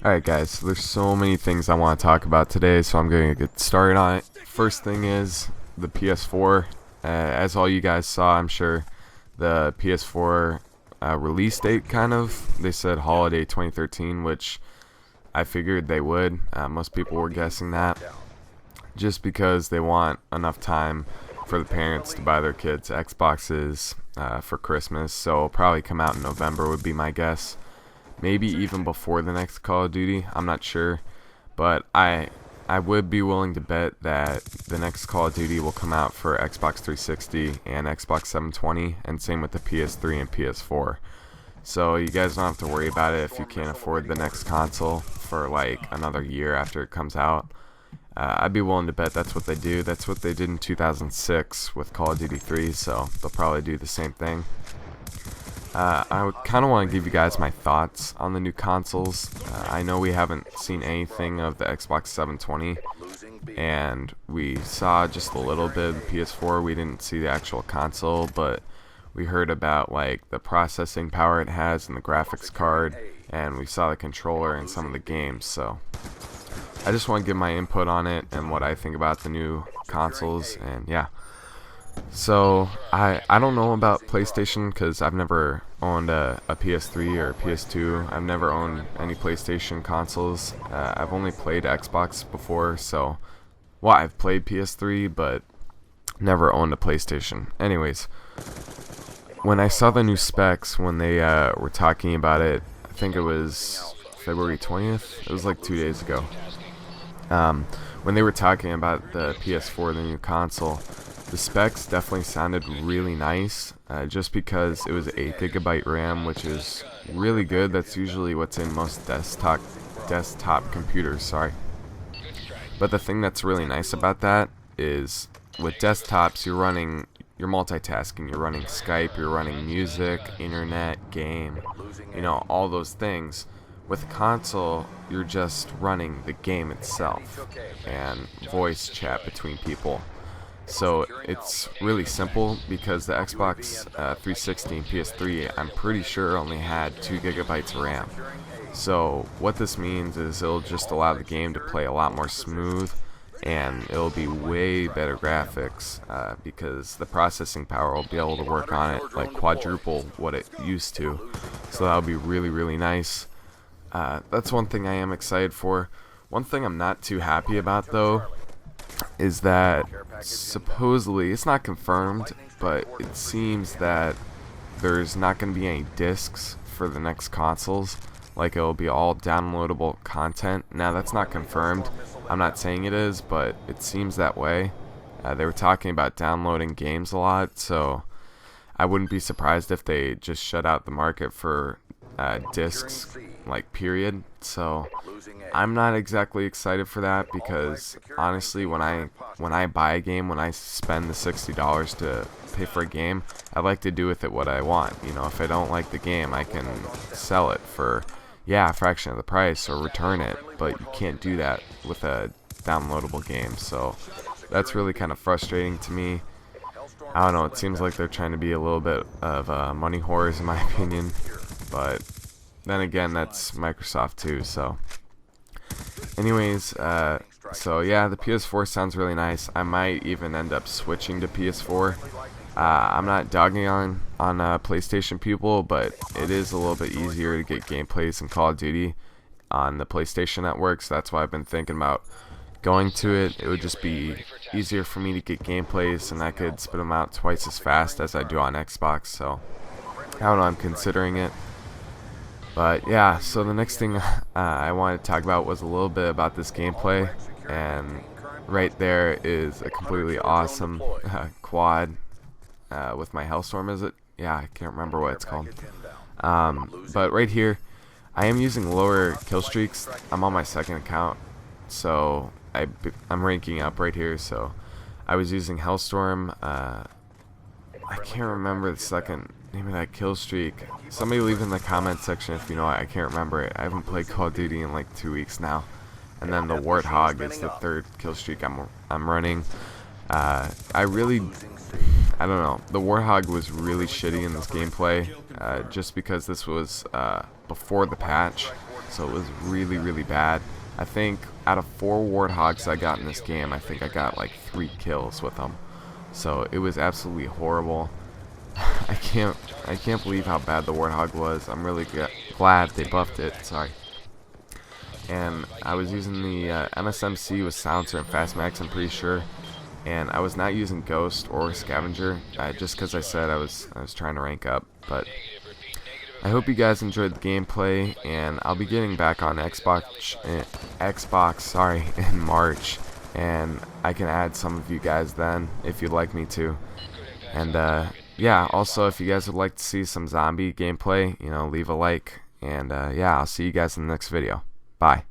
Alright guys, so there's so many things I want to talk about today, so I'm going to get started on it. First thing is the PS4. As all you guys saw, I'm sure, the PS4 release date they said holiday 2013, which I figured they would. Most people were guessing that, just because they want enough time for the parents to buy their kids Xboxes for Christmas, so it'll probably come out in November would be my guess. Maybe even before the next Call of Duty, I'm not sure, but I would be willing to bet that the next Call of Duty will come out for Xbox 360 and Xbox 720, and same with the PS3 and PS4. So you guys don't have to worry about it if you can't afford the next console for like another year after it comes out. I'd be willing to bet that's what they do. That's what they did in 2006 with Call of Duty 3, so they'll probably do the same thing. I would kind of want to give you guys my thoughts on the new consoles. I know we haven't seen anything of the Xbox 720, and we saw just a little bit of the PS4. We didn't see the actual console, but we heard about like the processing power it has and the graphics card, and we saw the controller in some of the games. So I just want to give my input on it and what I think about the new consoles, and yeah. So I don't know about PlayStation because I've never owned a PS3 or a PS2. I've never owned any PlayStation consoles. I've only played Xbox before, so well, I've played PS3 but never owned a PlayStation. Anyways, when I saw the new specs when they were talking about it, I think it was February 20th. It was like 2 days ago. When they were talking about the PS4, the new console, the specs definitely sounded really nice, just because it was 8 GB RAM, which is really good. That's usually what's in most desktop computers. Sorry. But the thing that's really nice about that is with desktops, you're multitasking. You're running Skype, you're running music, internet, game, all those things. With a console, you're just running the game itself and voice chat between people. So it's really simple because the Xbox 360 and PS3, I'm pretty sure, only had 2 GB of RAM. So what this means is it'll just allow the game to play a lot more smooth, and it'll be way better graphics because the processing power will be able to work on it like quadruple what it used to. So that'll be really, really nice. That's one thing I am excited for. One thing I'm not too happy about though is that supposedly, it's not confirmed, but it seems that there's not going to be any discs for the next consoles. Like, it'll be all downloadable content. Now, that's not confirmed. I'm not saying it is, but it seems that way. They were talking about downloading games a lot, so I wouldn't be surprised if they just shut out the market for discs, like, period. So I'm not exactly excited for that because honestly, when I buy a game, when I spend the $60 to pay for a game, I like to do with it what I want. If I don't like the game, I can sell it for a fraction of the price or return it, but you can't do that with a downloadable game. So that's really kind of frustrating to me. I don't know, it seems like they're trying to be a little bit of money whores in my opinion, but then again, that's Microsoft too. So anyways, so yeah, the PS4 sounds really nice. I might even end up switching to PS4. I'm not dogging on PlayStation people, but it is a little bit easier to get gameplays in Call of Duty on the PlayStation Network, so that's why I've been thinking about going to it. It would just be easier for me to get gameplays, and I could spit them out twice as fast as I do on Xbox, so I don't know, I'm considering it. But yeah, so the next thing I wanted to talk about was a little bit about this gameplay, and right there is a completely awesome quad with my Hellstorm, is it? Yeah, I can't remember what it's called. But right here, I am using lower kill streaks. I'm on my second account, so I'm ranking up right here. So I was using Hellstorm. I can't remember the second name of that kill streak. Somebody leave in the comment section if you know it. I can't remember it. I haven't played Call of Duty in like 2 weeks now. And then the Warthog is the third kill streak I'm running. I don't know. The Warthog was really shitty in this gameplay, just because this was before the patch. so it was really, really bad. I think out of 4 warthogs I got in this game, I think I got like 3 kills with them. So it was absolutely horrible. I can't believe how bad the warthog was. I'm really glad they buffed it. Sorry. And I was using the MSMC with silencer and fast max, I'm pretty sure. And I was not using ghost or scavenger, just because I said I was trying to rank up. But I hope you guys enjoyed the gameplay, and I'll be getting back on Xbox, sorry, in March, and I can add some of you guys then if you'd like me to. And yeah, also if you guys would like to see some zombie gameplay, you know, leave a like. And yeah, I'll see you guys in the next video. Bye.